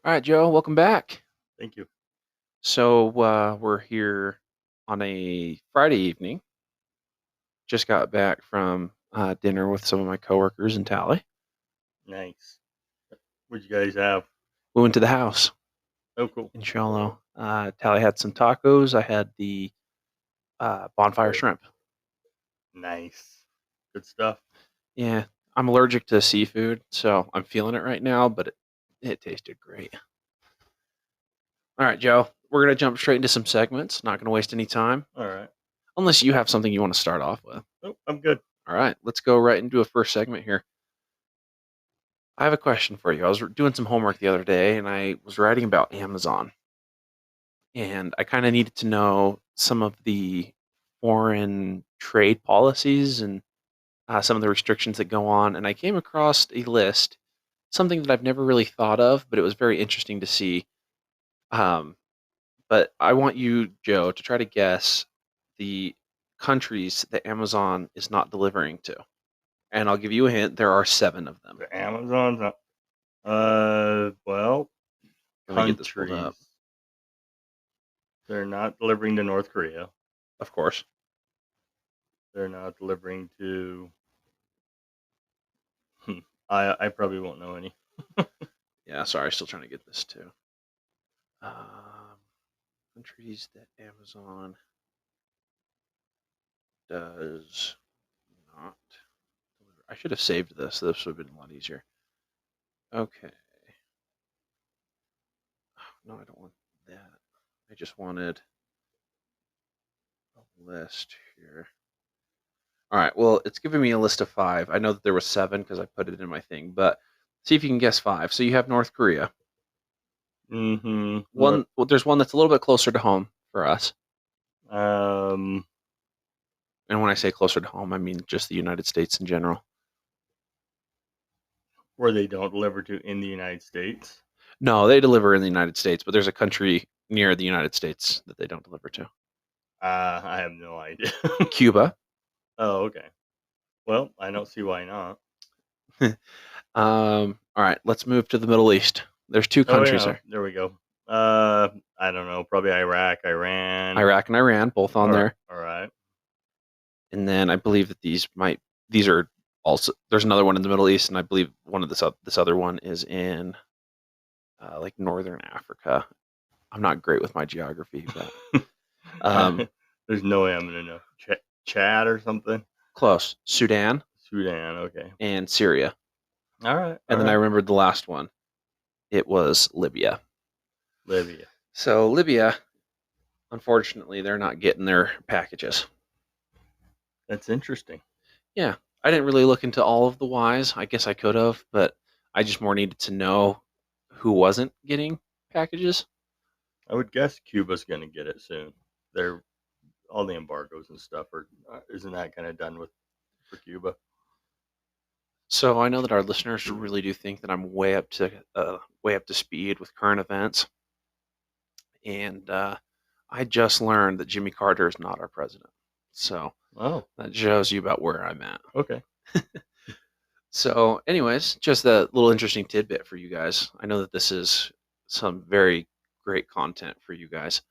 All right, Joe, welcome back. Thank you. So we're here on a Friday evening. Just got back from dinner with some of my coworkers in Tally. Nice. What'd you guys have? We went to the house Oh, cool. in Shallow. Tally had some tacos. I had the bonfire shrimp. Nice. Good stuff. Yeah, I'm allergic to seafood, so I'm feeling it right now, but it tasted great. All right, Joe, we're going to jump straight into some segments. Not going to waste any time, All right. unless you have something you want to start off with. Oh, I'm good. All right, let's go right into a first segment here. I have a question for you. I was doing some homework the other day and I was writing about Amazon. And I kind of needed to know some of the foreign trade policies and some of the restrictions that go on. And I came across a list, something that I've never really thought of, but it was very interesting to see. Um, but I want you, Joe, to try to guess the countries that Amazon is not delivering to. And I'll give you a hint, there are 7 of them. The Amazon's not. Well, Let me get this pulled countries. up. They're not delivering to North Korea. Of course. They're not delivering to. I probably won't know any. Yeah, sorry, still trying to get this too. Um, Countries that Amazon does not deliver. I should have saved this. This would have been a lot easier. Okay. No, I don't want that. I just wanted a list here. All right. Well, it's giving me a list of 5. I know that there was 7 because I put it in my thing, but see if you can guess 5. So you have North Korea. Mm-hmm. One. Well, there's one that's a little bit closer to home for us. Um. And when I say closer to home, I mean just the United States in general. Where they don't deliver to in the United States. No, they deliver in the United States, but there's a country near the United States that they don't deliver to. I have no idea. Cuba. Oh, okay. Well, I don't see why not. All right, let's move to the Middle East. There's 2 Oh countries yeah, there. there we go. I don't know. Probably Iraq, Iran. Iraq and Iran, both on All right, there. all right. And then I believe that these are also, there's another one in the Middle East, and I believe one of this other one is in like northern Africa. I'm not great with my geography, but There's no way I'm gonna know. Chad or something. close. Sudan Sudan. Okay. and Syria. All right. All And then I right. remembered the last one. It was Libya. Libya. So Libya, unfortunately, they're not getting their packages. That's interesting. Yeah, I didn't really look into all of the whys. I guess I could have, but I just more needed to know who wasn't getting packages. I would guess Cuba's gonna get it soon. They're all the embargoes and stuff are isn't that kind of done with for Cuba? So I know that our listeners really do think that I'm way up to speed with current events, and I just learned that Jimmy Carter is not our president. So Oh, that shows you about where I'm at. okay. So, anyways, just a little interesting tidbit for you guys. I know that this is some very great content for you guys.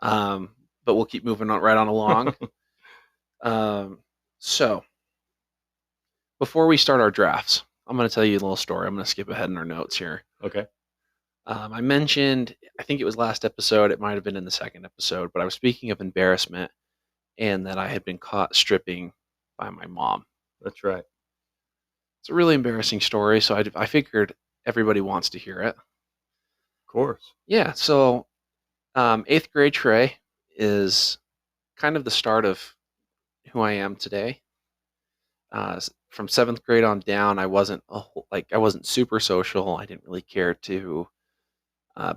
But we'll keep moving on right on along. Um, so, before we start our drafts, I'm going to tell you a little story. I'm going to skip ahead in our notes here. Okay. I mentioned, I think it was last episode, it might have been in the second episode, but I was speaking of embarrassment and that I had been caught stripping by my mom. That's right. It's a really embarrassing story, so I figured everybody wants to hear it. Of course. Yeah, so 8th grade Trey is kind of the start of who I am today. From 7th grade on down, I wasn't I wasn't super social. I didn't really care to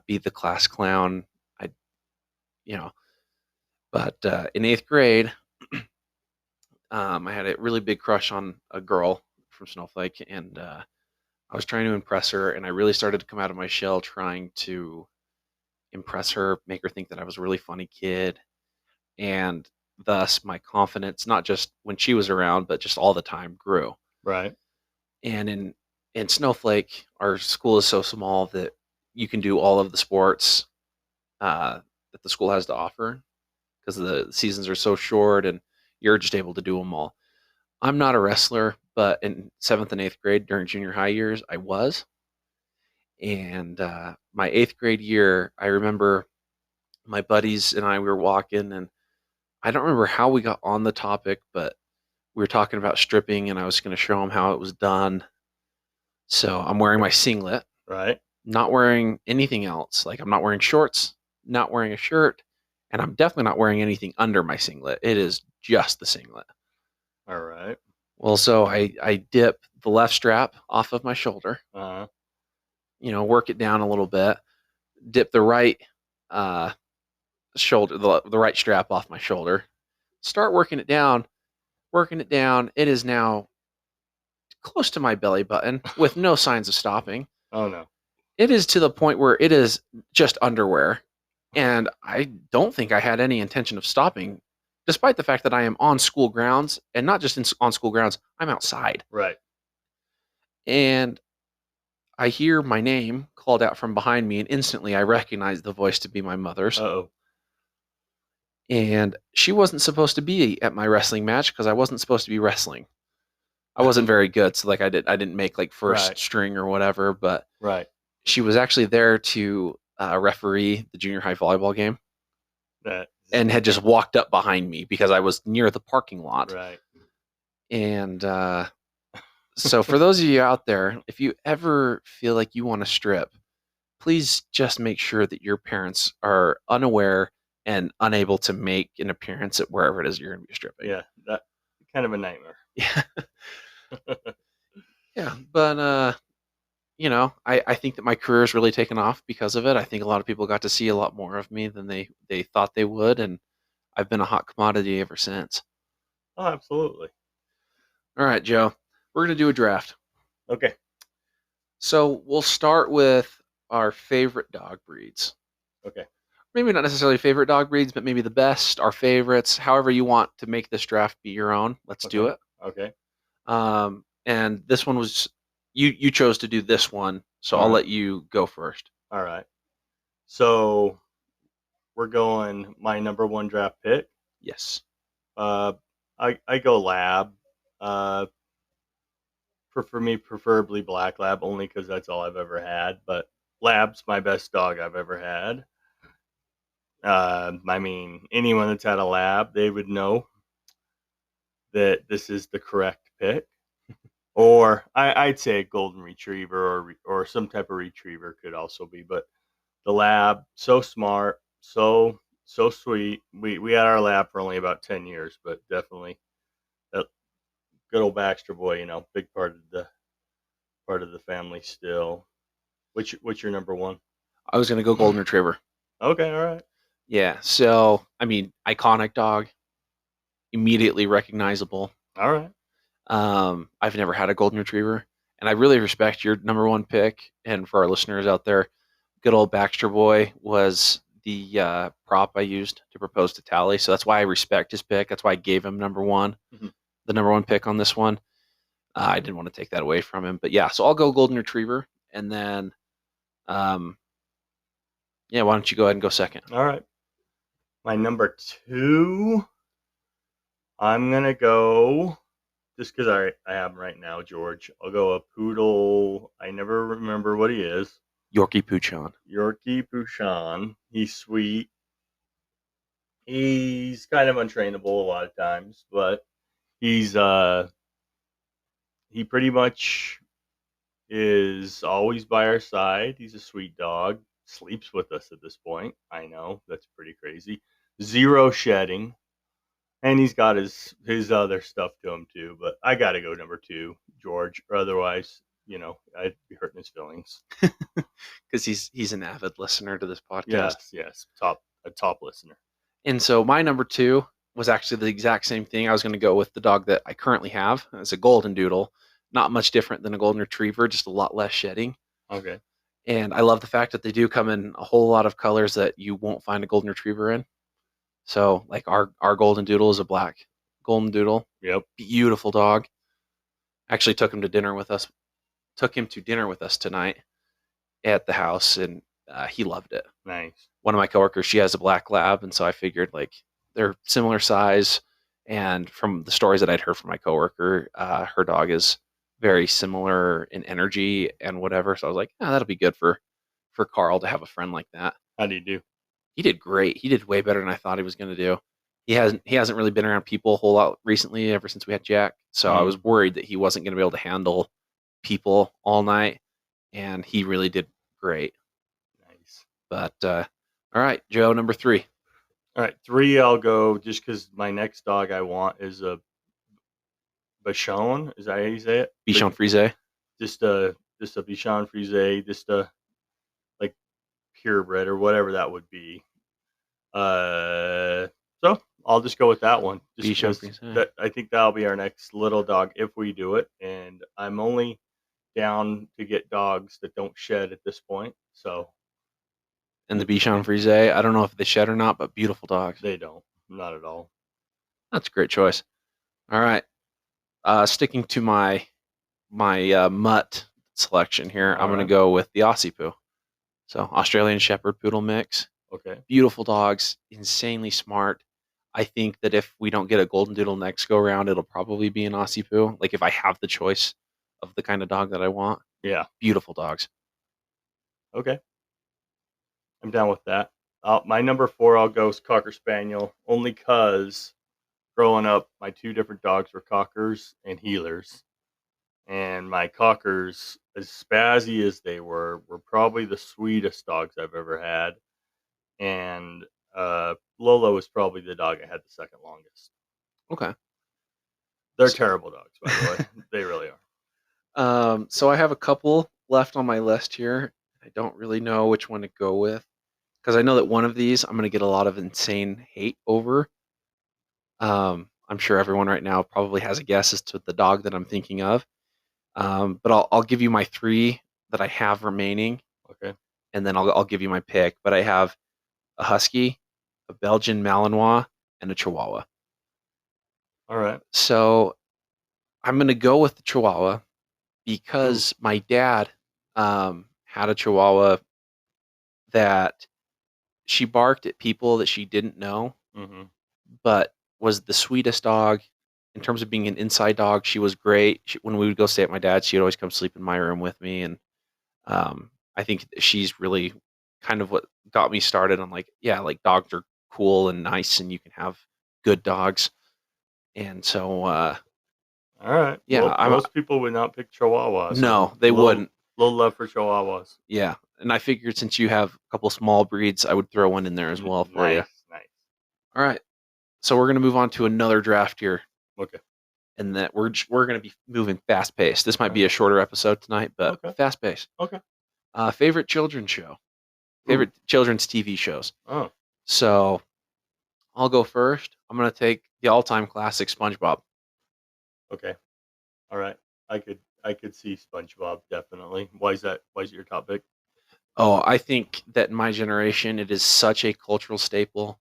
be the class clown. I, you know, but in 8th grade, I had a really big crush on a girl from Snowflake, and I was trying to impress her, and I really started to come out of my shell trying to impress her, make her think that I was a really funny kid, and thus my confidence, not just when she was around, but just all the time, grew. Right. And in Snowflake, our school is so small that you can do all of the sports that the school has to offer because the seasons are so short and you're just able to do them all. I'm not a wrestler, but in seventh and eighth grade during junior high years, I was. And my eighth grade year, I remember my buddies and I we were walking, and I don't remember how we got on the topic, but we were talking about stripping, and I was going to show them how it was done. So I'm wearing my singlet, Right. not wearing anything else. Like I'm not wearing shorts, not wearing a shirt, and I'm definitely not wearing anything under my singlet. It is just the singlet. All right. Well, so I dip the left strap off of my shoulder, Uh-huh. work it down a little bit, dip the right uh, shoulder, the right strap off my shoulder, start working it down, working it down. It is now close to my belly button with no signs of stopping. Oh no. It is to the point where it is just underwear. And I don't think I had any intention of stopping, despite the fact that I am on school grounds, and not just on school grounds, I'm outside. Right. And I hear my name called out from behind me, and instantly I recognize the voice to be my mother's. Uh-oh. And she wasn't supposed to be at my wrestling match because I wasn't supposed to be wrestling. I wasn't very good, so like I didn't make like first Right. string or whatever. But Right. she was actually there to referee the junior high volleyball game, That. and had just walked up behind me because I was near the parking lot. Right. And so for those of you out there, if you ever feel like you want to strip, please just make sure that your parents are unaware and unable to make an appearance at wherever it is you're going to be stripping. Yeah. That kind of a nightmare. Yeah. Yeah. But, I think that my career has really taken off because of it. I think a lot of people got to see a lot more of me than they thought they would. And I've been a hot commodity ever since. Oh, absolutely. All right, Joe, we're going to do a draft. Okay. So we'll start with our favorite dog breeds. Okay. Maybe not necessarily favorite dog breeds, but maybe the best, our favorites, however you want to make this draft be your own. Let's do it. Okay. And this one was you chose to do this one, so I'll let you go first. All right. So we're going my number one draft pick. Yes. I go lab. For me, preferably black lab, only because that's all I've ever had. But lab's my best dog I've ever had. I mean, anyone that's had a lab, they would know that this is the correct pick. Or I'd say a golden retriever or some type of retriever could also be. But the lab, so smart, so sweet. We had our lab for only about 10 years, but definitely that good old Baxter boy, big part of the family still. What's your number one? I was going to go golden retriever. Okay, all right. Yeah. So, I mean, iconic dog, immediately recognizable. All right. I've never had a golden retriever, and I really respect your number one pick. And for our listeners out there, good old Baxter boy was the prop I used to propose to Tally. So that's why I respect his pick. That's why I gave him number one, the number one pick on this one. I didn't want to take that away from him, but yeah. So I'll go golden retriever, and then, yeah. Why don't you go ahead and go second? All right. My number two, I'm gonna go just because I have him right now, George. I'll go a poodle. I never remember what he is. Yorkie Poochon. Yorkie Poochon. He's sweet. He's kind of untrainable a lot of times, but he's he pretty much is always by our side. He's a sweet dog. Sleeps with us at this point. I know that's pretty crazy. Zero shedding, and he's got his other stuff to him too. But I got to go number two, George, or otherwise, I'd be hurting his feelings. Because he's an avid listener to this podcast. Yes, a top listener. And so my number two was actually the exact same thing. I was going to go with the dog that I currently have. It's a golden doodle. Not much different than a golden retriever, just a lot less shedding. Okay. And I love the fact that they do come in a whole lot of colors that you won't find a golden retriever in. So like our golden doodle is a black golden doodle. Yep. Beautiful dog. Actually took him to dinner with us tonight at the house, and He loved it. Nice. One of my coworkers, she has a black lab, and so I figured like they're similar size. And from the stories that I'd heard from my coworker, her dog is very similar in energy and whatever. So I was like, oh, that'll be good for Carl to have a friend like that. How do you do? He did great. He did way better than I thought he was going to do. He hasn't really been around people a whole lot recently ever since we had Jack. So I was worried that he wasn't going to be able to handle people all night, and he really did great. Nice. But all right, Joe, number 3. All right, 3. I'll go just because my next dog I want is a Bichon. Is that how you say it? Bichon Frise. Just a Bichon Frise, just a like purebred or whatever that would be. So I'll just go with that one. Just Bichon because Frise. I think that'll be our next little dog if we do it. And I'm only down to get dogs that don't shed at this point. So And the Bichon Frise, I don't know if they shed or not, but beautiful dogs. they don't, not at all. That's a great choice. All right, sticking to my mutt selection here, I'm going to go with the Aussie Poo. So Australian Shepherd Poodle mix. Okay. Beautiful dogs, insanely smart. I think that if we don't get a Golden Doodle next go round, it'll probably be an Aussie Poo. Like if I have the choice of the kind of dog that I want. Yeah. Beautiful dogs. Okay. I'm down with that. My number 4, I'll go is Cocker Spaniel, only because growing up, my 2 different dogs were Cockers and Heelers. And my Cockers, as spazzy as they were probably the sweetest dogs I've ever had. And Lolo was probably the dog I had the second longest. Okay. They're terrible dogs, by the way. They really are. So I have a couple left on my list here. I don't really know which one to go with because I know that one of these I'm going to get a lot of insane hate over. I'm sure everyone right now probably has a guess as to the dog that I'm thinking of. But I'll give you my 3 that I have remaining. Okay. And then I'll give you my pick. But I have a Husky, a Belgian Malinois, and a Chihuahua. All right. So I'm going to go with the Chihuahua because my dad had a Chihuahua that she barked at people that she didn't know, but was the sweetest dog. In terms of being an inside dog, she was great. When we would go stay at my dad's, she'd always come sleep in my room with me. And I think she's really kind of what got me started on like, yeah, like dogs are cool and nice and you can have good dogs. And so, all right. yeah, well, most people would not pick Chihuahuas. No, they wouldn't. Little love for Chihuahuas. Yeah. And I figured since you have a couple small breeds, I would throw one in there as well for you. Nice. All right. So we're going to move on to another draft here. Okay. And that we're going to be moving fast paced. This might be a shorter episode tonight, but fast paced. Okay. Favorite children's show. Favorite children's TV shows. Oh. So I'll go first. I'm going to take the all-time classic SpongeBob. Okay. All right. I could see SpongeBob definitely. Why is it your top pick? Oh, I think that in my generation, it is such a cultural staple.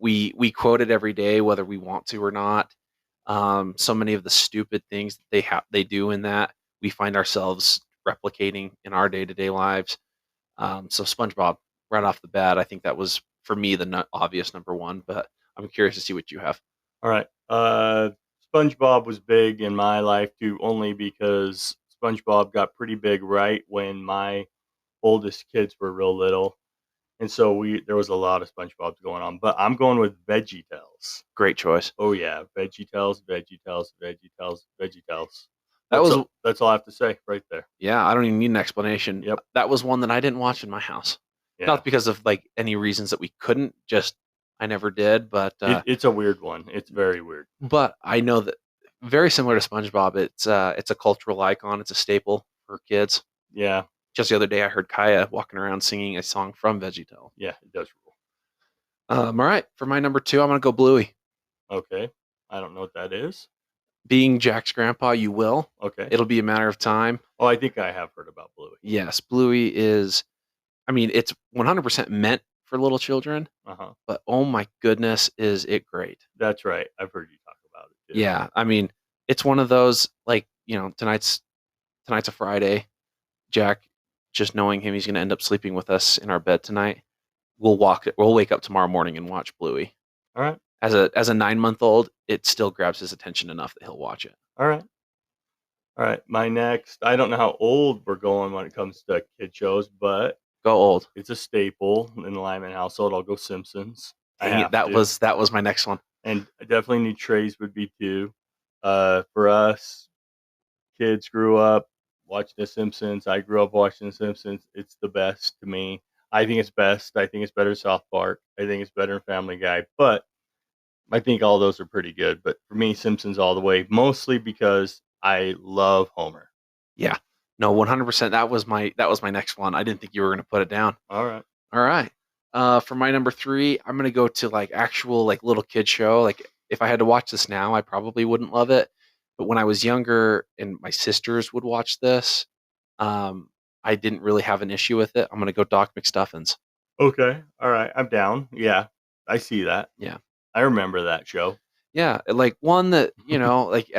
We quote it every day, whether we want to or not. So many of the stupid things that they do in that, we find ourselves replicating in our day-to-day lives. So SpongeBob, right off the bat, I think that was, for me, the obvious number 1, but I'm curious to see what you have. All right. SpongeBob was big in my life too, only because SpongeBob got pretty big right when my oldest kids were real little. And so there was a lot of SpongeBob's going on, but I'm going with VeggieTales. Great choice. Oh yeah, VeggieTales. That's all I have to say right there. Yeah, I don't even need an explanation. Yep. That was one that I didn't watch in my house. Yeah. Not because of like any reasons that we couldn't, just I never did. But it's a weird one. It's very weird. But I know that very similar to SpongeBob, it's a cultural icon. It's a staple for kids. Yeah. Just the other day, I heard Kaya walking around singing a song from VeggieTales. Yeah, it does rule. All right, for my number 2, I'm going to go Bluey. Okay. I don't know what that is. Being Jack's grandpa, you will. Okay. It'll be a matter of time. Oh, I think I have heard about Bluey. Yes, Bluey is, I mean, it's 100% meant for little children. But oh my goodness, is it great. That's right. I've heard you talk about it too. Yeah, I mean, it's one of those, like, tonight's a Friday. Jack just knowing him, he's going to end up sleeping with us in our bed tonight. We'll wake up tomorrow morning and watch Bluey. All right. As a 9-month-old, it still grabs his attention enough that he'll watch it. All right. All right. My next, I don't know how old we're going when it comes to kid shows, but Go old. it's a staple in the Lyman household. I'll go Simpsons. Dang it, that was my next one. And I definitely knew Trey's would be too. For us, kids grew up watching The Simpsons. I grew up watching The Simpsons. It's the best to me. I think it's best. I think it's better than South Park. I think it's better than Family Guy. But I think all those are pretty good. But for me, Simpsons all the way, mostly because I love Homer. Yeah. No, 100%. That was my next one. I didn't think you were going to put it down. All right. All right. For my number 3, I'm going to go to like actual like little kid show. Like if I had to watch this now, I probably wouldn't love it. But when I was younger and my sisters would watch this, I didn't really have an issue with it. I'm going to go Doc McStuffins. Okay. All right. I'm down. Yeah. I see that. Yeah. I remember that show. Yeah. Like one that, like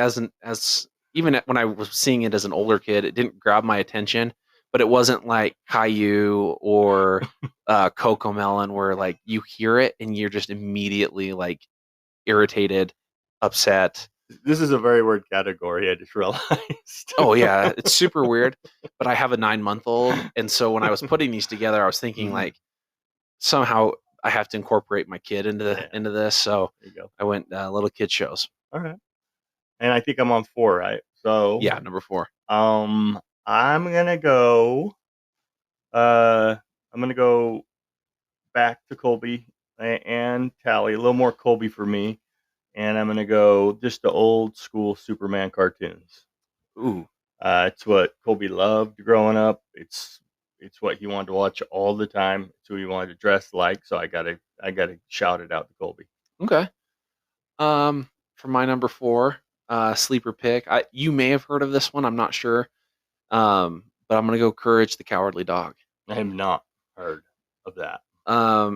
even when I was seeing it as an older kid, it didn't grab my attention, but it wasn't like Caillou or Coco Melon where like you hear it and you're just immediately like irritated, upset. This is a very weird category, I just realized. Oh yeah, it's super weird. But I have a 9-month-old, and so when I was putting these together, I was thinking like somehow I have to incorporate my kid into this. So there you go. I went little kid shows. All right. And I think I'm on 4, right? So yeah, number 4. I'm gonna go. I'm gonna go back to Colby and Tally. A little more Colby for me, and I'm gonna go just the old school Superman cartoons. Ooh. It's what Colby loved growing up. It's what he wanted to watch all the time. It's who he wanted to dress like. So I gotta shout it out to Colby. Okay. For my number 4, sleeper pick. You may have heard of this one. I'm not sure. But I'm gonna go Courage the Cowardly Dog. I have not heard of that.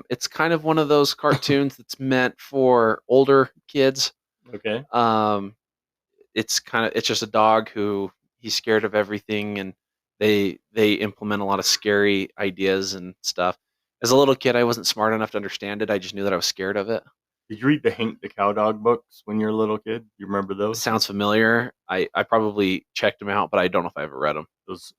It's kind of one of those cartoons that's meant for older kids. Okay. It's just a dog who he's scared of everything, and they implement a lot of scary ideas and stuff. As a little kid, I wasn't smart enough to understand it. I just knew that I was scared of it. Did you read the Hank the Cowdog books when you were a little kid? You remember those? Sounds familiar. I probably checked them out, but I don't know if I ever read them. Those,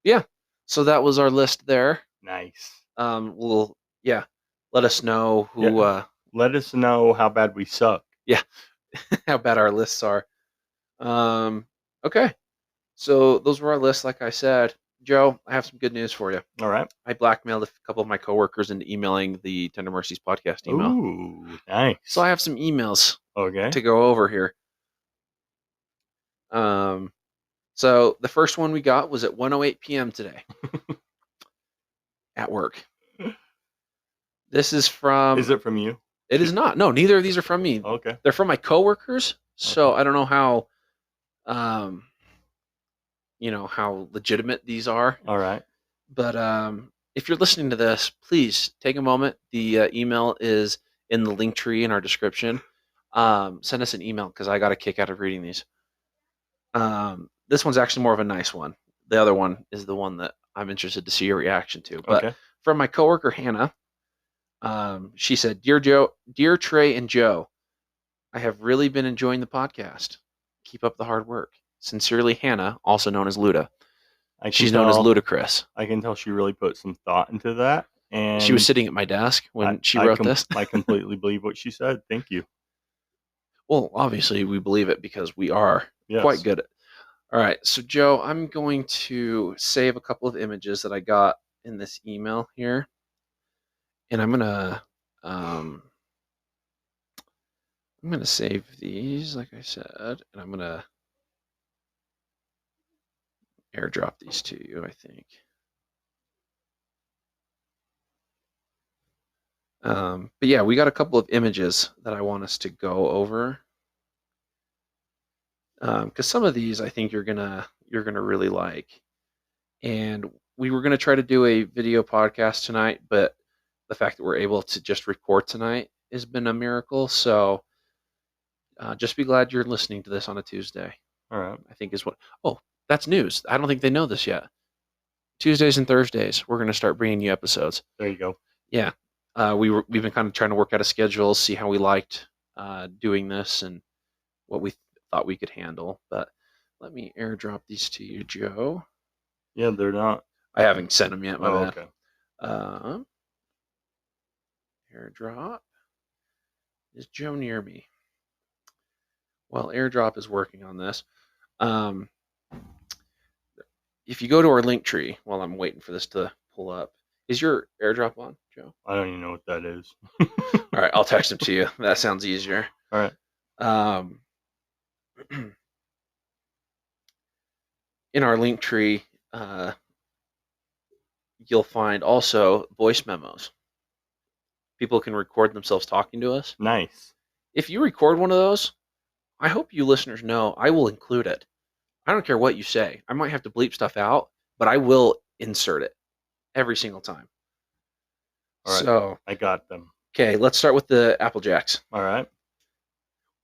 yeah. So that was our list there. Nice. Let us know who. Yeah. Let us know how bad we suck. Yeah, how bad our lists are. Okay, so those were our lists. Like I said, Joe, I have some good news for you. All right. I blackmailed a couple of my coworkers into emailing the Tender Mercies podcast email. Ooh, nice. So I have some emails. Okay. To go over here. So the first one we got was at 1:08 p.m. today at work. This is from. Is it from you? It is not. No, neither of these are from me. Okay. They're from my coworkers. So I don't know how, how legitimate these are. All right. But if you're listening to this, please take a moment. The email is in the link tree in our description. Send us an email because I got a kick out of reading these. This one's actually more of a nice one. The other one is the one that I'm interested to see your reaction to. But from my coworker Hannah, she said, Dear Trey and Joe, I have really been enjoying the podcast. Keep up the hard work. Sincerely, Hannah, also known as Luda. She's known as Ludacris. I can tell she really put some thought into that. And she was sitting at my desk when she wrote this. I completely believe what she said. Thank you. Well, obviously we believe it because we are quite good at it. All right, so Joe, I'm going to save a couple of images that I got in this email here. And I'm gonna save these, like I said, and I'm gonna airdrop these to you, I think. But yeah, we got a couple of images that I want us to go over. Because some of these I think you're gonna really like. And we were gonna try to do a video podcast tonight, but the fact that we're able to just record tonight has been a miracle. So just be glad you're listening to this on a Tuesday. All right. I think is what. Oh, that's news. I don't think they know this yet. Tuesdays and Thursdays, we're going to start bringing you episodes. There you go. Yeah. We've been kind of trying to work out a schedule, see how we liked doing this and what we thought we could handle. But let me airdrop these to you, Joe. Yeah, they're not. I haven't sent them yet. My Oh, bad. okay. Airdrop. Is Joe near me? Well, airdrop is working on this. Um, if you go to our link tree while I'm waiting for this to pull up, is your airdrop on, Joe? I don't even know what that is. All right, I'll text them to you. That sounds easier. All right. In our link tree, you'll find also voice memos. People can record themselves talking to us. Nice. If you record one of those, I hope you listeners know I will include it. I don't care what you say. I might have to bleep stuff out, but I will insert it every single time. All right. So I got them. Okay, let's start with the Apple Jacks. All right.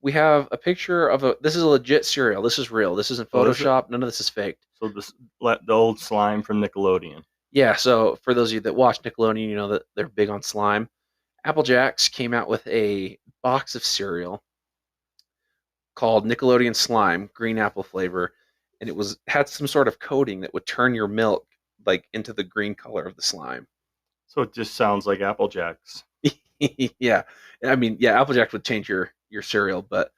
We have a picture of this is a legit cereal. This is real. This isn't Photoshop. None of this is faked. So the old slime from Nickelodeon. Yeah, so for those of you that watch Nickelodeon, you know that they're big on slime. Apple Jacks came out with a box of cereal called Nickelodeon Slime, green apple flavor, and it had some sort of coating that would turn your milk like into the green color of the slime. So it just sounds like Apple Jacks. Yeah, I mean, yeah, Apple Jacks would change your cereal, but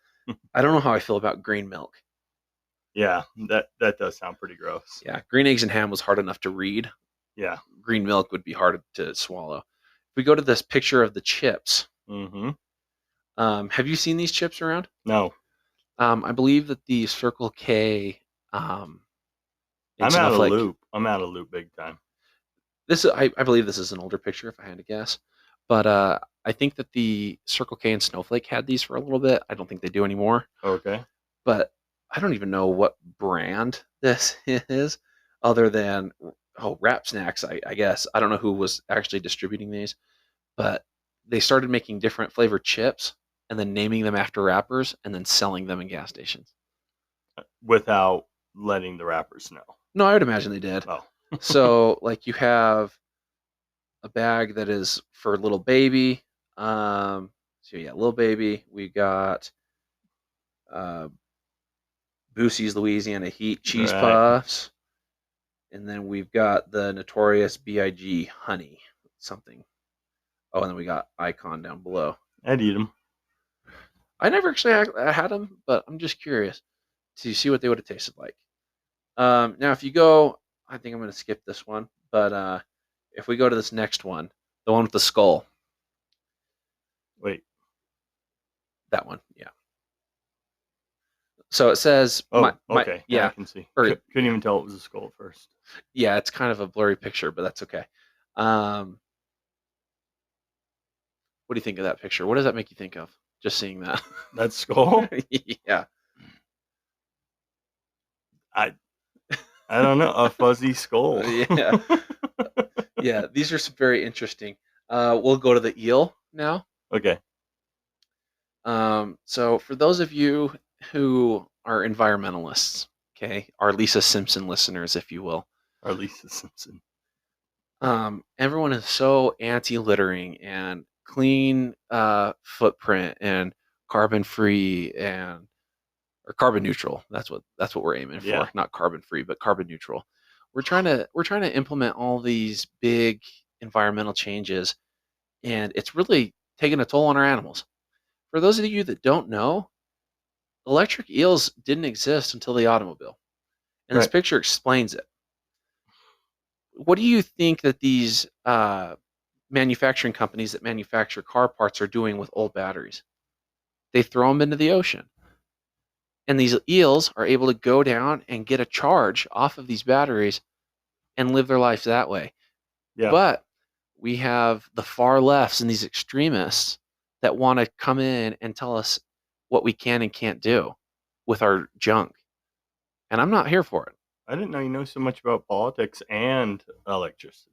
I don't know how I feel about green milk. Yeah, that does sound pretty gross. Yeah, green eggs and ham was hard enough to read. Yeah, green milk would be hard to swallow. If we go to this picture of the chips, have you seen these chips around? No. I believe that the Circle K. I'm out of loop. I'm out of loop big time. I believe this is an older picture, if I had to guess. But I think that the Circle K and Snowflake had these for a little bit. I don't think they do anymore. Okay. But I don't even know what brand this is, other than Wrap Snacks. I guess I don't know who was actually distributing these, but they started making different flavored chips and then naming them after rappers and then selling them in gas stations without letting the rappers know. No, I would imagine they did. Oh. So like you have a bag that is for little baby. So yeah, little baby. We got Boosie's Louisiana Heat cheese puffs, and then we've got the notorious Big honey something. Oh, and then we got Icon down below. I'd eat them. I never actually had them, but I'm just curious to see what they would have tasted like. Now, if you go, I think I'm going to skip this one, but if we go to this next one, the one with the skull. Wait. That one, yeah. So it says... okay. Yeah, I can see. Couldn't even tell it was a skull at first. Yeah, it's kind of a blurry picture, but that's okay. What do you think of that picture? What does that make you think of? Just seeing that. That skull? Yeah. I don't know. A fuzzy skull. Yeah. Yeah, these are some very interesting. We'll go to the eel now. Okay. So for those of you who are environmentalists, okay, our Lisa Simpson listeners, if you will. Our Lisa Simpson. Everyone is so anti-littering and clean footprint and carbon free or carbon neutral. That's what we're aiming for. Not carbon free, but carbon neutral. We're trying to implement all these big environmental changes, and it's really taking a toll on our animals. For those of you that don't know, electric eels didn't exist until the automobile, and this picture explains it. What do you think that these manufacturing companies that manufacture car parts are doing with old batteries? They throw them into the ocean. And these eels are able to go down and get a charge off of these batteries and live their life that way. Yeah. But we have the far lefts and these extremists that want to come in and tell us what we can and can't do with our junk. And I'm not here for it. I didn't know you know so much about politics and electricity.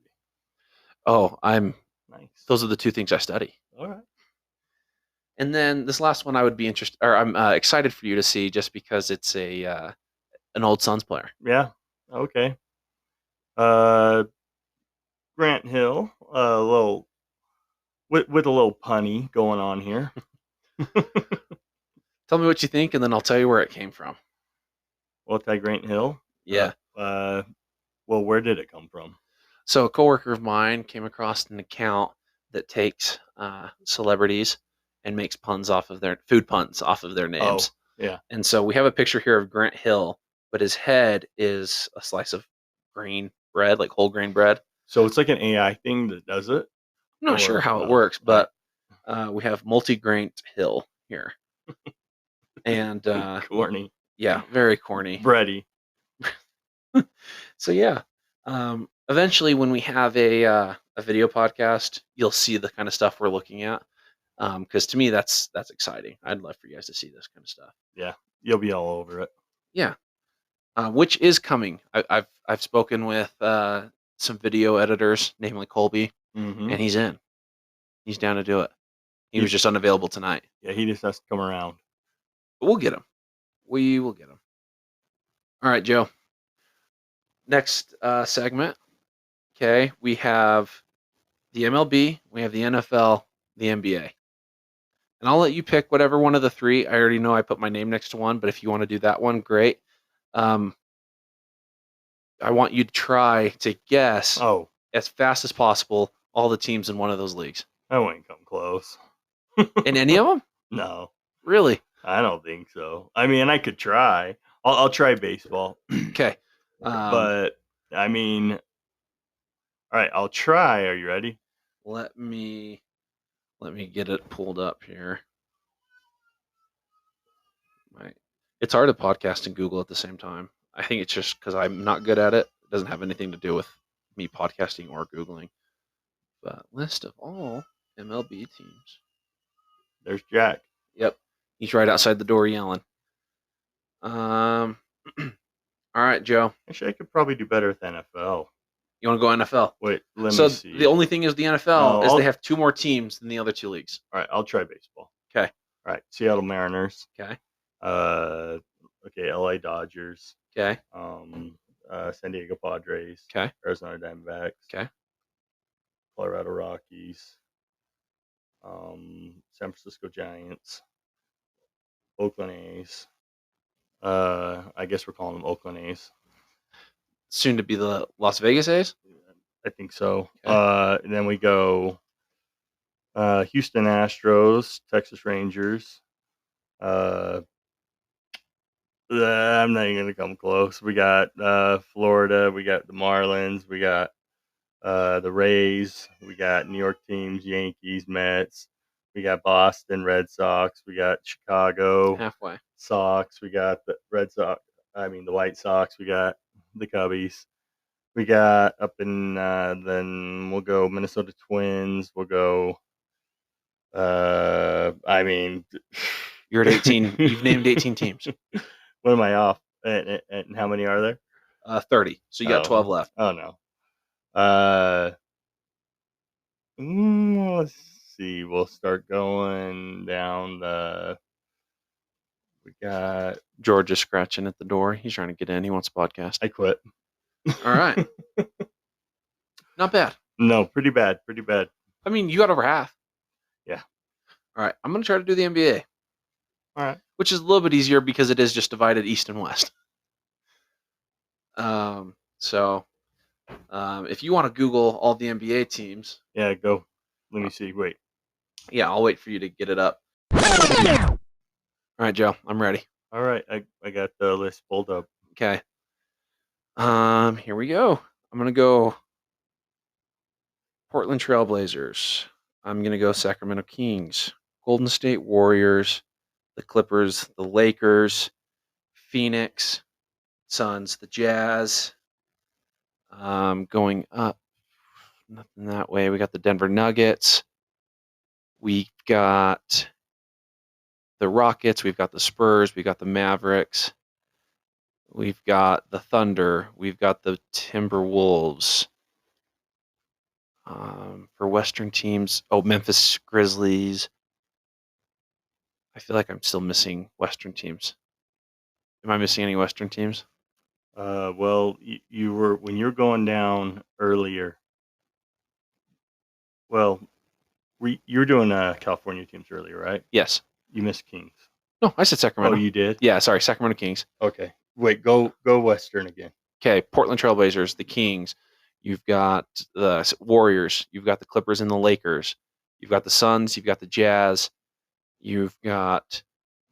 Oh, nice. Those are the two things I study. All right. And then this last one I would be interested, or I'm excited for you to see, just because it's an old Suns player. Yeah. Okay. Uh, Grant Hill, a little with a little punny going on here. Tell me what you think, and then I'll tell you where it came from. Multi Grant Hill. Yeah. Uh, well, where did it come from? So a coworker of mine came across an account that takes celebrities and makes puns off of their food puns off of their Oh, names. yeah. And so we have a picture here of Grant Hill, but his head is a slice of grain bread, like whole grain bread. So it's like an AI thing that does it, I'm not sure or how it no? works, All right. but we have multi-grain Hill here, and Corny, yeah, very corny. bready. So yeah, eventually when we have a video podcast, you'll see the kind of stuff we're looking at. Because to me, that's exciting. I'd love for you guys to see this kind of stuff. Yeah, you'll be all over it. Yeah, which is coming. I've spoken with some video editors, namely Colby, Mm-hmm. and he's in. He's down to do it. He He, was just unavailable tonight, yeah, he just has to come around. but we'll get him. We will get him. All right, Joe. Next segment. Okay, we have the MLB, we have the NFL, the NBA. And I'll let you pick whatever one of the three. I already know I put my name next to one, but if you want to do that one, great. Um, I want you to try to guess Oh, as fast as possible all the teams in one of those leagues. I wouldn't come close. In any of them? No, Really? I don't think so. I mean, I could try. I'll try baseball, Okay. but I mean, all right, I'll try. Are you ready? Let me get it pulled up here. Right. It's hard to podcast and Google at the same time. I think it's just because I'm not good at it. It doesn't have anything to do with me podcasting or Googling. But list of all MLB teams. There's Jack. Yep. He's right outside the door yelling. All right, Joe. Actually, I could probably do better with NFL. You want to go NFL? Wait, let me So see. the only thing is the NFL No, is they have two more teams than the other two leagues. all right, I'll try baseball. Okay. All right, Seattle Mariners. Okay. Uh, okay, LA Dodgers. Okay. San Diego Padres. Okay. Arizona Diamondbacks. Okay. Colorado Rockies. San Francisco Giants. Oakland A's. I guess we're calling them Oakland A's. Soon to be the Las Vegas A's. I think so. Okay. And then we go Houston Astros, Texas Rangers. I'm not even gonna come close. We got Florida. We got the Marlins. We got the Rays. We got New York teams, Yankees, Mets. We got Boston Red Sox. We got Chicago Halfway. Sox. We got the Red Sox. I mean the White Sox. We got the Cubbies. We got up in then we'll go Minnesota Twins. We'll go. I mean, You're at 18. You've named 18 teams. What am I off? And how many are there? 30. So you got 12 left. Oh no. Let's see. We'll start going down the. We got. George is scratching at the door. He's trying to get in. He wants a podcast. I quit. All right. Not bad. No, pretty bad. Pretty bad. I mean, you got over half. Yeah. All right. I'm going to try to do the NBA. All right. Which is a little bit easier because it is just divided east and west. So if you want to Google all the NBA teams. Yeah, go. Let me see. Wait. Yeah, I'll wait for you to get it up. All right, Joe. I'm ready. All right. I got the list pulled up. Okay. Here we go. I'm going to go Portland Trailblazers. I'm going to go Sacramento Kings, Golden State Warriors, the Clippers, the Lakers, Phoenix Suns, the Jazz. Going up, nothing that way. We got the Denver Nuggets. We've got the Rockets. We've got the Spurs. We've got the Mavericks. We've got the Thunder. We've got the Timberwolves. For Western teams, Memphis Grizzlies. I feel like I'm still missing Western teams. Am I missing any Western teams? Well, you were when you're going down earlier. Well, you were doing California teams earlier, right? Yes. You missed Kings. No, I said Oh, Sacramento. you did? Yeah, sorry, Sacramento Kings. Okay. Wait, go Western again. Okay, Portland Trailblazers, the Kings. You've got the Warriors. You've got the Clippers and the Lakers. You've got the Suns. You've got the Jazz. You've got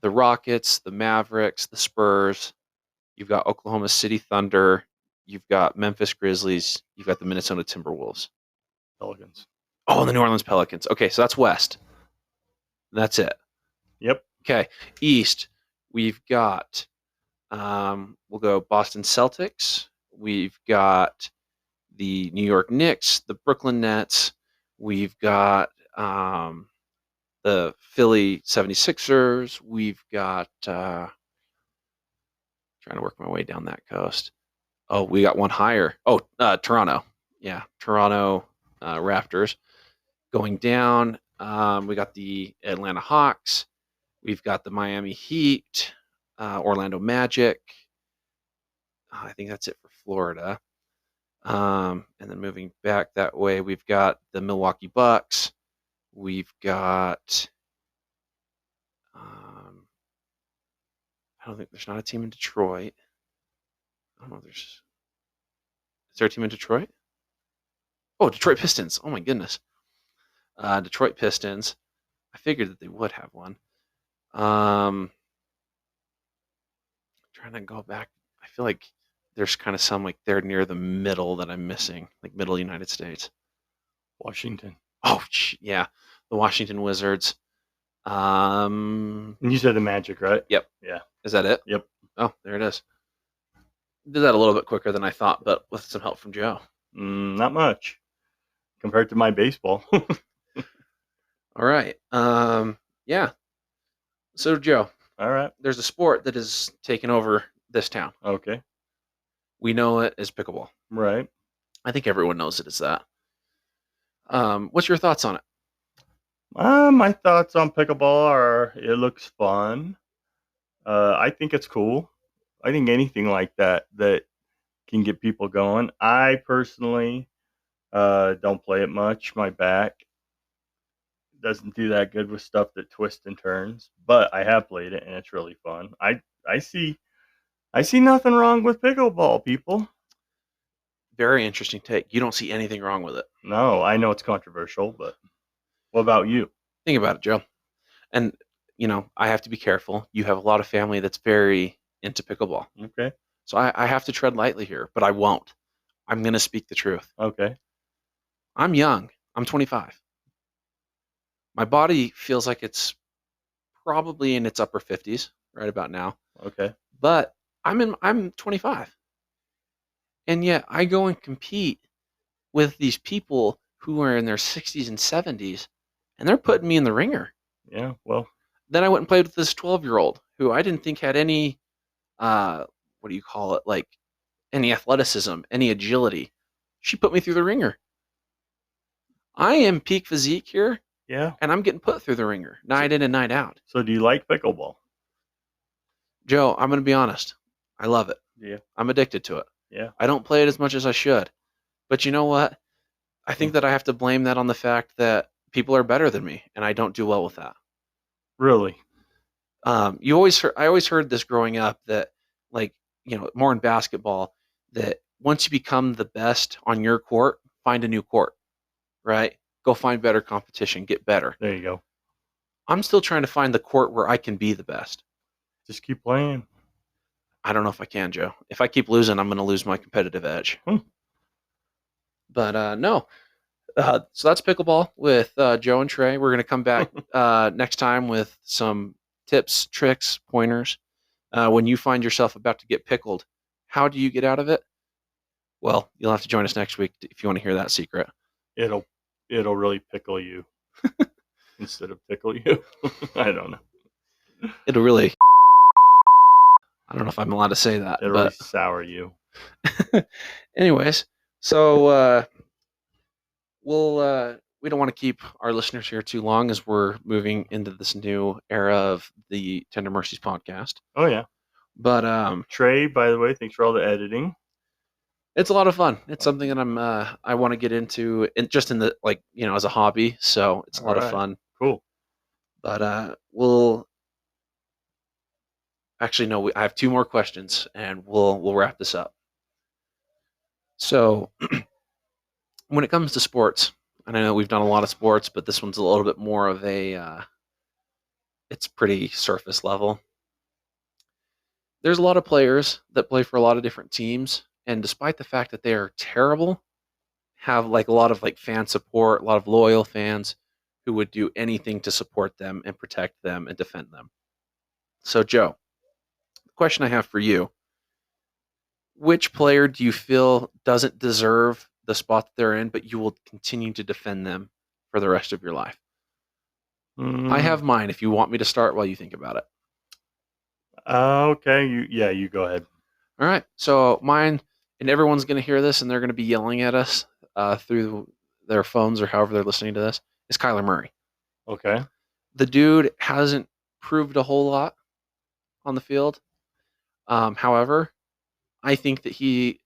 the Rockets, the Mavericks, the Spurs. You've got Oklahoma City Thunder. You've got Memphis Grizzlies. You've got the Minnesota Timberwolves. Pelicans. Oh, and the New Orleans Pelicans. Okay, so that's West. That's it. Yep. Okay, East. We've got we'll go Boston Celtics. We've got the New York Knicks, the Brooklyn Nets. We've got the Philly 76ers. We've got trying to work my way down that coast. Oh, we got one higher. Oh, Toronto. Yeah, Toronto Raptors. Going down, we got the Atlanta Hawks. We've got the Miami Heat, Orlando Magic. I think that's it for Florida. And then moving back that way, we've got the Milwaukee Bucks. We've got. I don't think there's not a team in Detroit. I don't know if there's. Is there a team in Detroit? Oh, Detroit Pistons. Oh my goodness. Detroit Pistons. I figured that they would have one. Trying to go back. I feel like there's kind of some like they're near the middle that I'm missing, like middle United States. Washington. Oh, yeah, the Washington Wizards. And you said the Magic, right? Yep. Yeah. Is that it? Yep. Oh, there it is. Did that a little bit quicker than I thought, but with some help from Joe. Not much compared to my baseball. All right. Yeah. So, Joe. All right. There's a sport that has taken over this town. Okay. We know it as pickleball. Right. I think everyone knows it as that. What's your thoughts on it? My thoughts on pickleball are it looks fun. I think it's cool. I think anything like that can get people going. I personally don't play it much. My back doesn't do that good with stuff that twists and turns, but I have played it and it's really fun. I see nothing wrong with pickleball, people. Very interesting take. You don't see anything wrong with it. No, I know it's controversial, but what about you? Think about it, Joe. And, I have to be careful. You have a lot of family that's very into pickleball. Okay. So I have to tread lightly here, but I won't. I'm going to speak the truth. Okay. I'm young. I'm 25. My body feels like it's probably in its upper 50s right about now. Okay. But I'm 25. And yet I go and compete with these people who are in their 60s and 70s, and they're putting me in the ringer. Yeah, well. Then I went and played with this 12-year-old who I didn't think had any, what do you call it, like any athleticism, any agility. She put me through the ringer. I am peak physique here. Yeah. And I'm getting put through the ringer night in and night out. So do you like pickleball? Joe, I'm going to be honest. I love it. Yeah. I'm addicted to it. Yeah. I don't play it as much as I should. But you know what? I think that I have to blame that on the fact that people are better than me, and I don't do well with that. Really? I always heard this growing up that, like, more in basketball, that once you become the best on your court, find a new court, right? Go find better competition, get better. There you go. I'm still trying to find the court where I can be the best. Just keep playing. I don't know if I can, Joe. If I keep losing, I'm going to lose my competitive edge. But no. So that's pickleball with Joe and Trey. We're going to come back next time with some tips, tricks, pointers. When you find yourself about to get pickled, how do you get out of it? Well, you'll have to join us next week if you want to hear that secret. It'll really pickle you instead of tickle you. I don't know. It'll really. I don't know if I'm allowed to say that. It'll really sour you. Anyways, so we don't want to keep our listeners here too long as we're moving into this new era of the Tender Mercies podcast. Oh yeah. But Trey, by the way, thanks for all the editing. it's a lot of fun. It's something that I want to get into, and just in the like as a hobby. So it's a All lot of right, fun. cool. But we'll actually no. I have two more questions, and we'll wrap this up. So when it comes to sports, and I know we've done a lot of sports, but this one's a little bit more of a it's pretty surface level. There's a lot of players that play for a lot of different teams, and despite the fact that they are terrible, have like a lot of like fan support, a lot of loyal fans who would do anything to support them and protect them and defend them. So, Joe, the question I have for you: which player do you feel doesn't deserve the spot that they're in, but you will continue to defend them for the rest of your life? I Mm, have mine if you want me to start while you think about it. okay, you go ahead. All right. So mine, and everyone's going to hear this, and they're going to be yelling at us through their phones or however they're listening to this. Is Kyler Murray? Okay. The dude hasn't proved a whole lot on the field. However, I think that he,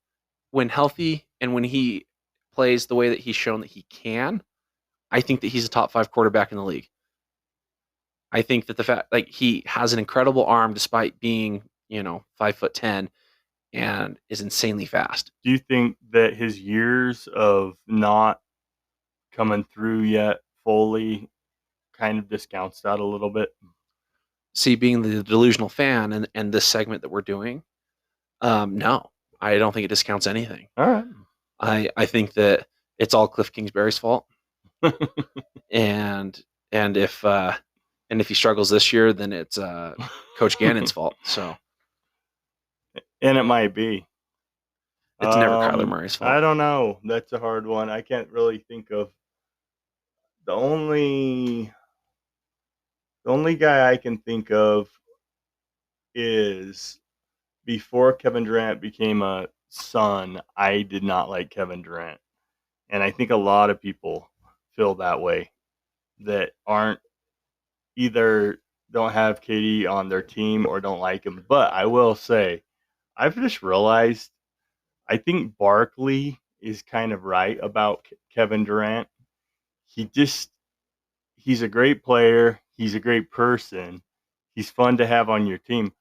when healthy and when he plays the way that he's shown that he can, I think that he's a top five quarterback in the league. I think that the fact like he has an incredible arm despite being 5'10" and is insanely fast. Do you think that his years of not coming through yet fully kind of discounts that a little bit? See, being the delusional fan and this segment that we're doing, no, I don't think it discounts anything. All right. I think that it's all Cliff Kingsbury's fault, and and if uh, and if he struggles this year, then it's Coach Gannon's fault. So And it might be. it's never Kyler Murray's I fault. don't know. That's a hard one. I can't really think of the only guy I can think of is before Kevin Durant became a Sun, I did not like Kevin Durant. And I think a lot of people feel that way that aren't either don't have KD on their team or don't like him. But I will say, I've just realized I think Barkley is kind of right about Kevin Durant. He just he's a great player. He's a great person. He's fun to have on your team.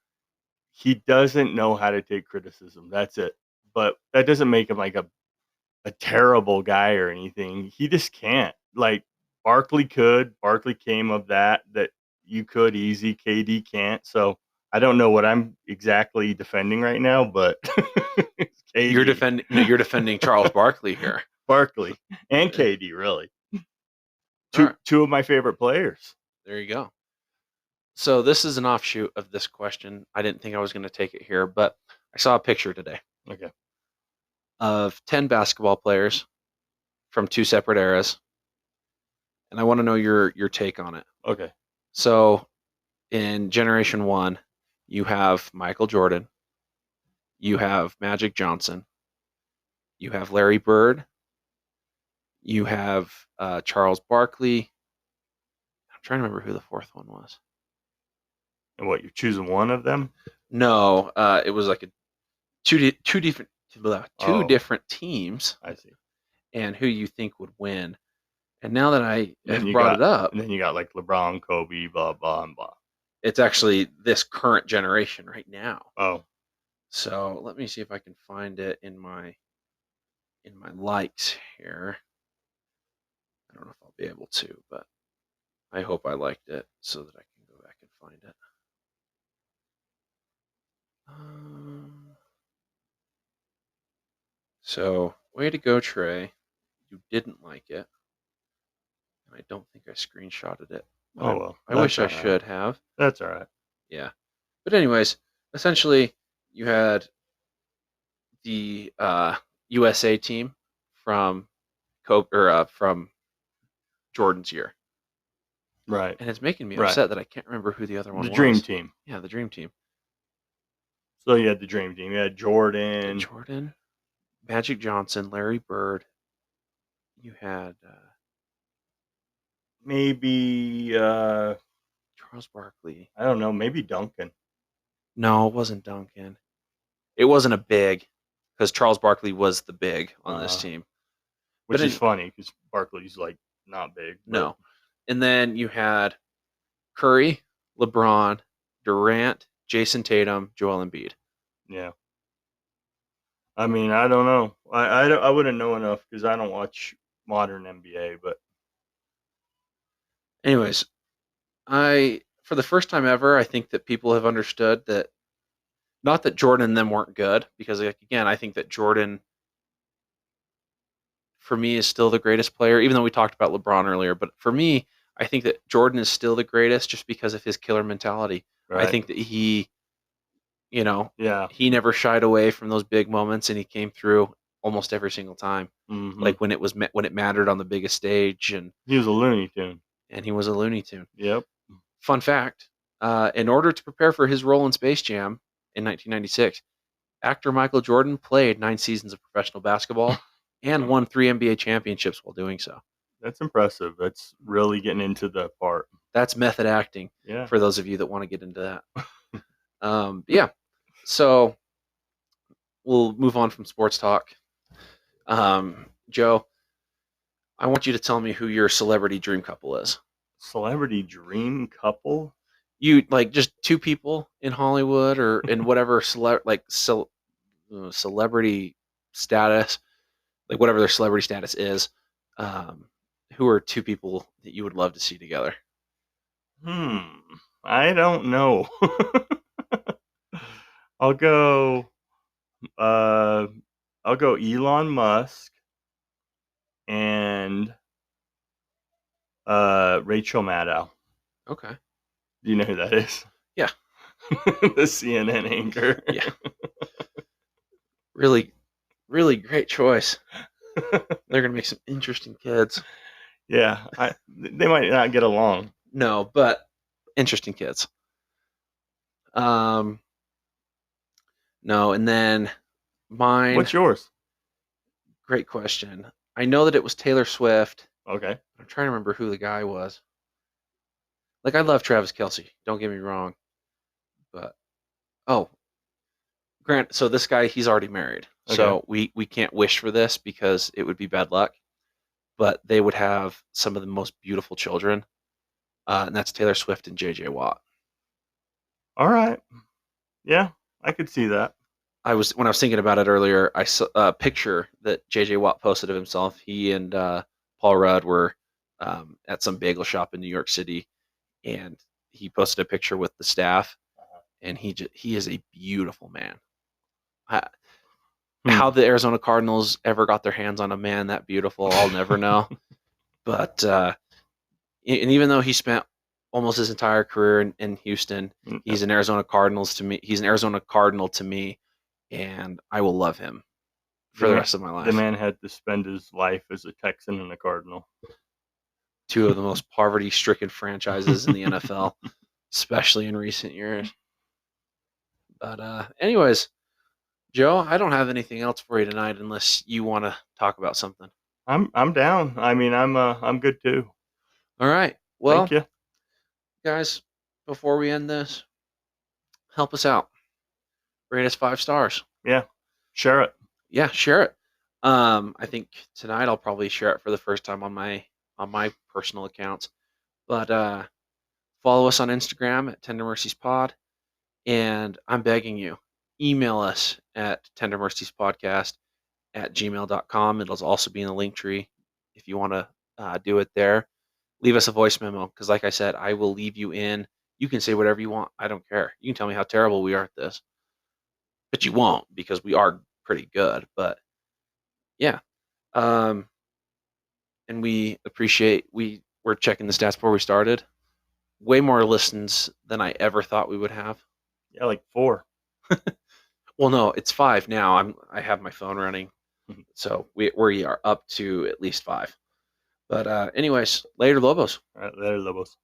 He doesn't know how to take criticism. That's it. But that doesn't make him like a terrible guy or anything. He just can't. Like Barkley could. Barkley came of that you could easy. KD can't. So I don't know what I'm exactly defending right now, but it's You're KD. defending no, you're defending Charles Barkley here. Barkley and KD really. All right, Two of my favorite players. there you go. So this is an offshoot of this question. I didn't think I was going to take it here, but I saw a picture today Okay. of 10 basketball players from two separate eras, and I want to know your take on it. Okay. So in Generation 1, you have Michael Jordan, you have Magic Johnson, you have Larry Bird, you have Charles Barkley. I'm trying to remember who the fourth one was. And what, you're choosing one of them? No, it was like a two different two Oh, different teams, I see. and who you think would win. And now that I Then have you brought it got up, and then you got like LeBron, Kobe, blah blah and blah. it's actually this current generation right now. Oh, So let me see if I can find it in my likes here. I don't know if I'll be able to, but I hope I liked it so that I can go back and find it. Um, so way to go, Trey. You didn't like it, and I don't think I screenshotted it, but oh well. I wish I should have. That's all right. Yeah. But anyways, essentially, you had the USA team from from Jordan's year, Right. and it's making me Right. upset that I can't remember who the other The one dream was. team. Yeah, the Dream Team. So you had the dream team. You had You had Jordan. Jordan, Magic Johnson, Larry Bird. You had Maybe Charles Barkley. I don't know, maybe Duncan. No, it wasn't Duncan. It wasn't a big because Charles Barkley was the big on this Uh, team. But which is funny because Barkley's like not big, but no. And then you had Curry, LeBron, Durant, Jason Tatum, Joel Embiid. yeah. I mean, I don't know. I wouldn't know enough because I don't watch modern NBA, but Anyways, for the first time ever, I think that people have understood that not that Jordan and them weren't good, because like, again, I think that Jordan for me is still the greatest player, even though we talked about LeBron earlier. But for me, I think that Jordan is still the greatest just because of his killer mentality. I right, think that you know, yeah, he never shied away from those big moments, and he came through almost every single time. hmm Like when it mattered on the biggest stage, he was a Looney Tune. and he was a Looney Tune. Yep. Fun fact: in order to prepare for his role in Space Jam in 1996, actor Michael Jordan played 9 seasons of professional basketball and won 3 NBA championships while doing so. That's impressive. That's really getting into the part. That's method acting Yeah. for those of you that want to get into that. Yeah. So we'll move on from sports talk. Joe, I want you to tell me who your celebrity dream couple is. Celebrity dream couple. You like just two people in Hollywood or in whatever celebrity status, like whatever their celebrity status is. Um, who are two people that you would love to see together? Hmm. I don't know. I'll go. Uh, I'll go Elon Musk and Rachel Maddow. Okay. Do you know who that is? Yeah. The CNN anchor. Yeah. Really, really great choice. They're gonna make some interesting kids. Yeah, they might not get along. No, but interesting kids. Um, no, and then mine. What's yours? Great question. I know that it was Taylor Swift. Okay. I'm trying to remember who the guy was. Like I love Travis Kelsey. Don't get me wrong, but oh, Grant. So this guy, he's already married. Okay. So we can't wish for this because it would be bad luck. But they would have some of the most beautiful children, and that's Taylor Swift and JJ Watt. All right. Yeah, I could see that. When I was thinking about it earlier, I saw a picture that JJ Watt posted of himself. He and Paul Rudd were at some bagel shop in New York City, and he posted a picture with the staff, and he is a beautiful man. I, Hmm. how the Arizona Cardinals ever got their hands on a man that beautiful, I'll never know. But and even though he spent almost his entire career in Houston, he's an Arizona Cardinals to me. He's an Arizona Cardinal to me, and I will love him for the rest of my The life. man had to spend his life as a Texan and a Cardinal. Two of the most poverty-stricken franchises in the NFL, especially in recent years. But anyways, Joe, I don't have anything else for you tonight unless you want to talk about something. I'm down. I mean, I'm good too. All right. Thank Well, you. guys, before we end this, help us out. Rate us 5 stars. Yeah. Share it. Yeah, share it. I think tonight I'll probably share it for the first time on my personal accounts. But follow us on Instagram at Tender Mercies Pod, and I'm begging you, email us at tendermerciespodcast@gmail.com. It'll also be in the link tree if you want to do it there. Leave us a voice memo because, like I said, I will leave you in. You can say whatever you want. I don't care. You can tell me how terrible we are at this, but you won't because we are pretty good. But yeah, um, and we appreciate we're checking the stats before we started. Way more listens than I ever thought we would have. Yeah, like 4. Well, no, it's 5 now. I have my phone running, so we are up to at least 5. But anyways, later, Lobos. All right, later, Lobos.